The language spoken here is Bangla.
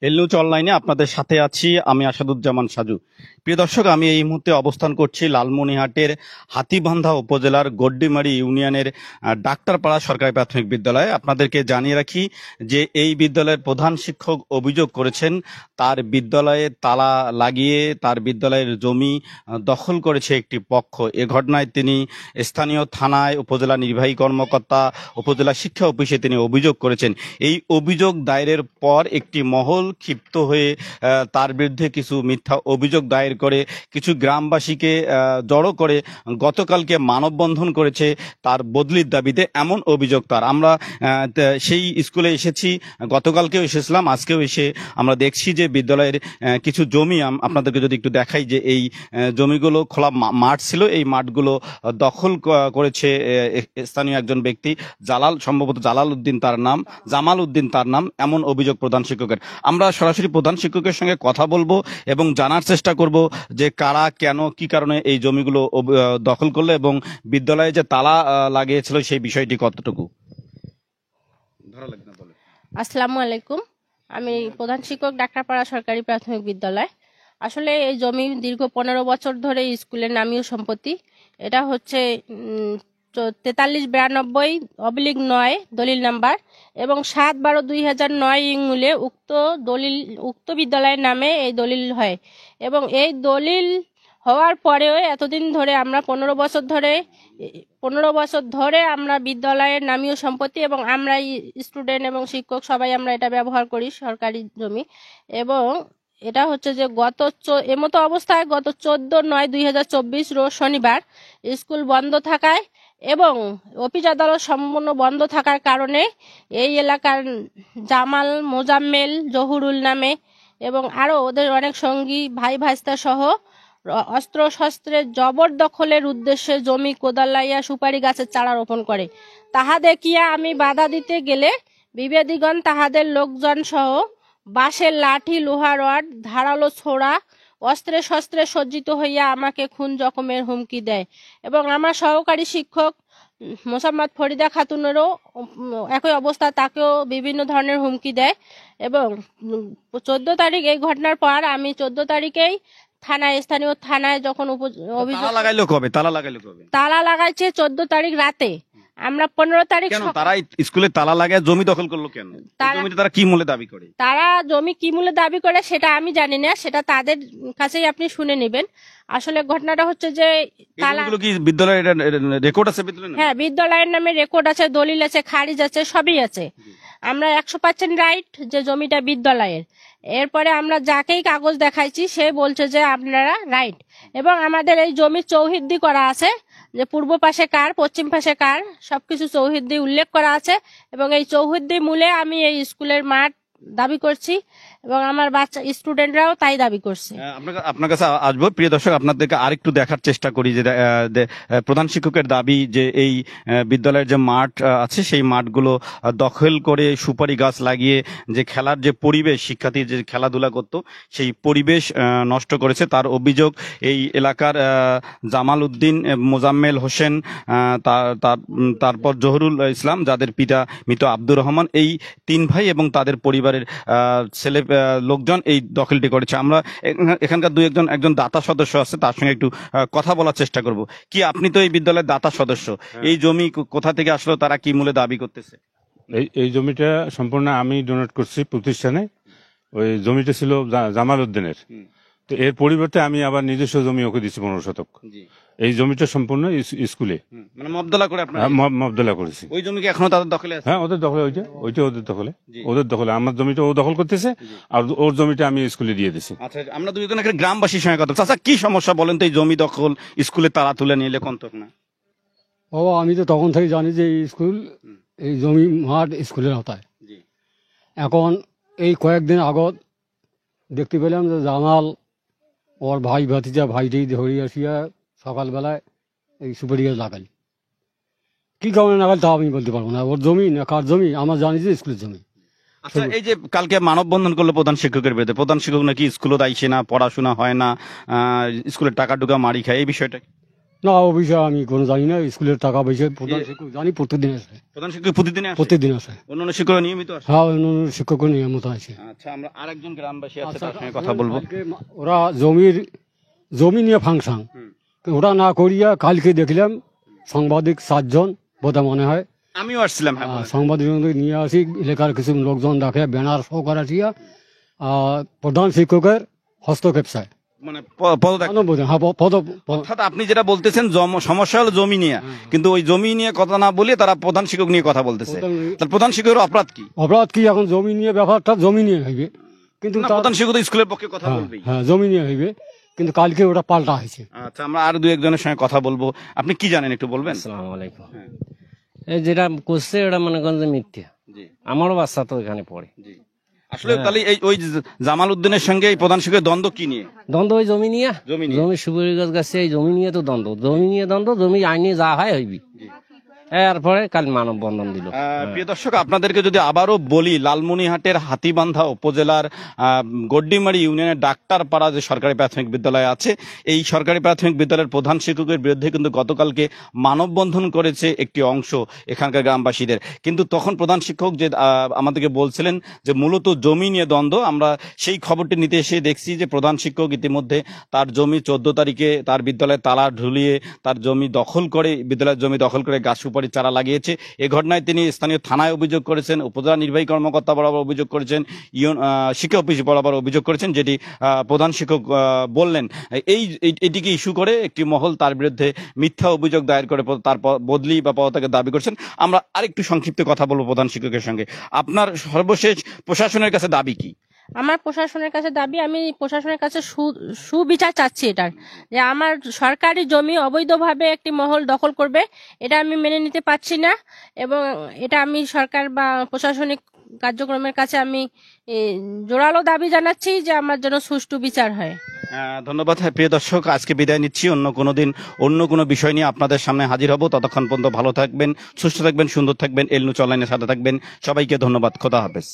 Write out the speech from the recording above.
এল নিউজ অনলাইনে আপনাদের সাথে আছি আমি আসাদুজ্জামান সাজু। প্রিয় দর্শক, আমি এই মুহূর্তে অবস্থান করছি লালমনিরহাটের হাতীবান্ধা উপজেলার গড্ডিমারি ইউনিয়নের ডাক্তারপাড়া সরকারি প্রাথমিক বিদ্যালয়ে। আপনাদেরকে জানিয়ে রাখি যে এই বিদ্যালয়ের প্রধান শিক্ষক অভিযোগ করেছেন তার বিদ্যালয়ে তালা লাগিয়ে তার বিদ্যালয়ের জমি দখল করেছে একটি পক্ষ। এ ঘটনায় তিনি স্থানীয় থানায়, উপজেলা নির্বাহী কর্মকর্তা, উপজেলা শিক্ষা অফিসে তিনি অভিযোগ করেছেন। এই অভিযোগ দায়েরের পর একটি মহল ক্ষিপ্ত হয়ে তার বিরুদ্ধে কিছু মিথ্যা অভিযোগ দায়ের করে কিছু গ্রামবাসীকে জড়ো করে গতকালকে মানববন্ধন করেছে তার বদলির দাবিতে, এমন অভিযোগ তার। আমরা সেই স্কুলে এসেছি, গতকালকেও এসেছিলাম, আজকেও এসে আমরা দেখছি যে বিদ্যালয়ের কিছু জমি আপনাদেরকে যদি একটু দেখাই, যে এই জমিগুলো খোলা মাঠ ছিল, এই মাঠগুলো দখল করেছে স্থানীয় একজন ব্যক্তি, সম্ভবত জামাল উদ্দিন তার নাম, এমন অভিযোগ প্রধান শিক্ষকের। আমরা সরাসরি প্রধান শিক্ষকের সঙ্গে কথা বলবো এবং জানার চেষ্টা করব যে কারা, কেন, কি কারণে এই জমিগুলো দখল করলো এবং বিদ্যালয়ে যে তালা লাগিয়েছিল সেই বিষয়টি কতটুকু। আসসালামু আলাইকুম, আমি প্রধান শিক্ষক ডাক্তারপাড়া সরকারি প্রাথমিক বিদ্যালয়। আসলে এই জমি দীর্ঘ 15 বছর ধরে স্কুলের নামীয় সম্পত্তি। এটা হচ্ছে 4392/9 দলিল নাম্বার এবং 7/12/2009 ইংমূলে উক্ত বিদ্যালয়ের নামে এই দলিল হয়। এবং এই দলিল হওয়ার পরেও এতদিন ধরে আমরা 15 বছর ধরে আমরা বিদ্যালয়ের নামীয় সম্পত্তি এবং আমরা স্টুডেন্ট এবং শিক্ষক সবাই আমরা এটা ব্যবহার করি, সরকারি জমি। এবং এটা হচ্ছে যে এমতো অবস্থায় গত 14/9/2024 রোজ শনিবার স্কুল বন্ধ থাকায় এবং অফিস আদালত সম্পূর্ণ বন্ধ থাকার কারণে এই এলাকার জামাল, মোজাম্মেল, জহুরুল নামে এবং আরও ওদের অনেক সঙ্গী, ভাই ভাইস্তা সহ অস্ত্র শস্ত্রের জবরদখলের উদ্দেশ্যে জমি কোদাল লাইয়া সুপারি গাছের চারা রোপণ করে। তাহা দেখিয়া আমি বাধা দিতে গেলে বিবাদীগণ তাহাদের লোকজন সহ বাঁশের লাঠি, লোহা রড, ধারালো ছোড়া, অস্ত্রে শস্ত্রে সজ্জিত হইয়া আমাকে খুন জখমের হুমকি দেয়। এবং আমার সহকারী শিক্ষক মোসাম্মদ ফরিদা খাতুনেরও একই অবস্থা, তাকেও বিভিন্ন ধরনের হুমকি দেয়। এবং 14 তারিখ এই ঘটনার পর আমি 14 তারিখেই স্থানীয় থানায় যখন তালা লাগাইছে 14 তারিখ রাতে, আমরা 15 তারিখ তারা স্কুলে তালা লাগায় জমি দখল করলো কেন? তারা কি মূল্যে দাবি করে? তারা জমি কি মূল্যে দাবি করে সেটা আমি জানি না, সেটা তাদের কাছেই আপনি শুনে নেবেন। আসলে ঘটনাটা হচ্ছে যে বিদ্যালয়ের রেকর্ড আছে, হ্যাঁ বিদ্যালয়ের নামে রেকর্ড আছে, দলিল আছে, খারিজ আছে, সবই আছে। আমরা 100% রাইট যে জমিটা বিদ্যালয়ের। এরপরে আমরা যাকেই কাগজ দেখাইছি সে বলছে যে আপনারা রাইট। এবং আমাদের এই জমির চৌহদ্দি করা আছে, যে পূর্ব পাশে কার, পশ্চিম পাশে কার, সবকিছু চৌহদ্দি উল্লেখ করা আছে। এবং এই চৌহদ্দি মূলে আমি এই স্কুলের মাঠ দাবি করছি এবং আমার বাচ্চা স্টুডেন্টরাও তাই দাবি করছে। আপনার কাছে আসবো। প্রিয় দর্শক, আপনাদেরকে আরেকটু দেখার চেষ্টা করি যে প্রধান শিক্ষকের দাবি যে এই বিদ্যালয়ের যে মাঠ আছে সেই মাঠগুলো দখল করে সুপারি গাছ লাগিয়ে যে খেলার যে পরিবেশ, শিক্ষার্থী যে খেলাধুলা করতো সেই পরিবেশ নষ্ট করেছে। তার অভিযোগ এই এলাকার জামাল উদ্দিন, মোজাম্মেল হোসেন, তারপর জহুরুল ইসলাম, যাদের পিতা মৃত আব্দুর রহমান, এই 3 ভাই এবং তাদের পরিবারের ছেলে লোকজন এই দখলটি করেছে। আমরা এখানকার একজন দাতা সদস্য আছে, তার সঙ্গে একটু কথা বলার চেষ্টা করব। কি আপনি তো এই বিদ্যালয়ের দাতা সদস্য, এই জমি কোথা থেকে আসলো, তারা কি মূল্যে দাবি করতেছে? এই জমিটা সম্পূর্ণ আমি ডোনেট করছি প্রতিষ্ঠানে। ওই জমিটা ছিল জামাল উদ্দিনের, তো এর পরিবর্তে আমি আবার নিজস্ব জমি ওকে দিচ্ছি 15 শতক। এই জমিটা সম্পূর্ণ স্কুলে মানে মবদলা করে আপনারা? মবদলা করেছি। ওই জমি কি এখনো তাদের দখলে আছে? হ্যাঁ, ওদের দখলে, ওইটা ওদের দখলে। আমার জমিটা ও দখল করতেছে আর ওর জমিটা আমি স্কুলে দিয়ে দিছি। আচ্ছা, আমরা দুজন একটা গ্রামবাসীর সঙ্গে কথা। চাচা, কি সমস্যা বলেন তো এই জমি দখল, স্কুলে তালা তুলে নিলে কন্তক না? বাবা, আমি তো তখন থেকে জানি যে এই জমি মাঠ স্কুলের আওতায়। এখন এই কয়েকদিন আগত দেখতে পেলাম যে জামাল ওর ভাই ভাতিজা ভাইটি ধরে আসিয়া সকালবেলায় এই সুপারি গাছ লাগালি। কি কারণে লাগাল তা আমি বলতে পারবো না। ওর জমি না কার জমি আমার জানি যে স্কুলের জমি। আচ্ছা, এই যে কালকে মানববন্ধন করলো প্রধান শিক্ষকের বিরুদ্ধে, প্রধান শিক্ষক নাকি স্কুলে আইসে না, পড়াশোনা হয় না, স্কুলের টাকা টুকা মারি খায়, এই বিষয়টা? না ও বিষয়ে আমি কোনো জানি না, স্কুলের টাকা পয়সা প্রধান শিক্ষক জানি প্রতিদিন আসে, প্রধান শিক্ষক প্রতিদিনে আসে? প্রতিদিন আসে। অন্যান্য শিক্ষক নিয়মিত আসে? হ্যাঁ, অন্য শিক্ষক নিয়মিত আছে। আচ্ছা, আমরা আরেকজন গ্রামবাসী আছে, তার সঙ্গে কথা বলবো। কালকে ওরা জমি নিয়ে ফাংশন ওরা না করিয়া কালকে দেখলাম সাংবাদিক 7 জন বোধহয় মনে হয়, আমিও আসছিলাম। হ্যাঁ, বলেন। সাংবাদিক নিয়ে আসি, এলাকার কিছু লোকজন ডাকে ব্যানার সহ করাছিয়া প্রধান শিক্ষকের হস্তক্ষেপ চায়। মানে পদত্যাগ। হ্যাঁ, অর্থাৎ আপনি যেটা বলতেছেন সমস্যা হলো জমি নিয়ে, কিন্তু ওই জমি নিয়ে কথা না বলে তারা প্রধান শিক্ষক নিয়ে কথা বলতেছে। তার প্রধান শিক্ষকের অপরাধ কি? অপরাধ কি? এখন জমি নিয়ে ব্যাপারটা জমি নিয়ে হইবে, কিন্তু না, প্রধান শিক্ষক তো স্কুলের পক্ষে কথা বলবেই। হ্যাঁ, জমি নিয়ে হইবে, কিন্তু কালকে ওটা পাল্টা হয়েছে। আচ্ছা, আমরা আর দু একজনের সঙ্গে কথা বলবো। আপনি কি জানেন একটু বলবেন? আসসালামু আলাইকুম। এই যেটা করছে ওটা মনে করেন যে মিথ্যা। জি, আমারও বাচ্চা তো এখানে পড়ে। জি। আসলে তাহলে এই ওই জামাল উদ্দিনের সঙ্গে এই প্রধান শিক্ষকের দ্বন্দ্ব কি নিয়ে? দ্বন্দ্ব ওই জমি নিয়ে, জমি নিয়ে। জমি সুপারি গাছ গাছে এই জমি নিয়ে তো দ্বন্দ্ব, জমি নিয়ে দ্বন্দ্ব, জমি আইনে যা হয় হইবি। এরপরে কাল মানব বন্ধন দিল। প্রিয় দর্শক, আপনাদেরকে যদি আবারও বলি, লালমনিরহাটের হাতীবান্ধা উপজেলার গড্ডিমারি ইউনিয়নের ডাক্তারপাড়া যে সরকারি প্রাথমিক বিদ্যালয় আছে, এই সরকারি প্রাথমিক বিদ্যালয়ের প্রধান শিক্ষকের বিরুদ্ধে কিন্তু গতকালকে মানববন্ধন করেছে একটি অংশ এখানকার গ্রামবাসীদের। কিন্তু তখন প্রধান শিক্ষক যে আমাদেরকে বলছিলেন যে মূলত জমি নিয়ে দ্বন্দ্ব। আমরা সেই খবরটি নিতে এসে দেখছি যে প্রধান শিক্ষক ইতিমধ্যে তার জমি 14 তারিখে তার বিদ্যালয়ে তালা ঝুলিয়ে তার জমি দখল করে, বিদ্যালয়ের জমি দখল করে গাছ সুপারি চারা লাগিয়েছে। এ ঘটনায় তিনি স্থানীয় থানায় অভিযোগ করেছেন, উপজেলা নির্বাহী কর্মকর্তা বরাবর অভিযোগ করেছেন, শিক্ষা অফিস বরাবর অভিযোগ করেছেন, যেটি প্রধান শিক্ষক বললেন। এটিকে ইস্যু করে একটি মহল তার বিরুদ্ধে মিথ্যা অভিযোগ দায়ের করে তার বদলি বা পদত্যাগের দাবি করছেন। আমরা আরেকটু সংক্ষিপ্ত কথা বলবো প্রধান শিক্ষকের সঙ্গে। আপনার সর্বশেষ প্রশাসনের কাছে দাবি কি? আমার প্রশাসনের কাছে দাবি, আমি প্রশাসনের কাছে সুবিচার চাচ্ছি এটার, যে আমার সরকারি জমি অবৈধভাবে একটি মহল দখল করবে, এটা আমি মেনে নিতে পারছি না। এবং এটা আমি সরকার বা প্রশাসনিক কার্যক্রমের কাছে আমি জোরালো দাবি জানাচ্ছি যে আমার জন্য সুষ্ঠু বিচার হয়। ধন্যবাদ। প্রিয় দর্শক, আজকে বিদায় নিচ্ছি। অন্য কোনো দিন অন্য কোনো বিষয় নিয়ে আপনাদের সামনে হাজির হব। ততক্ষণ পর্যন্ত ভালো থাকবেন, সুস্থ থাকবেন, সুন্দর থাকবেন, এল নিউজ অনলাইনের সাথে থাকবেন। সবাইকে ধন্যবাদ। খোদা হাফেজ।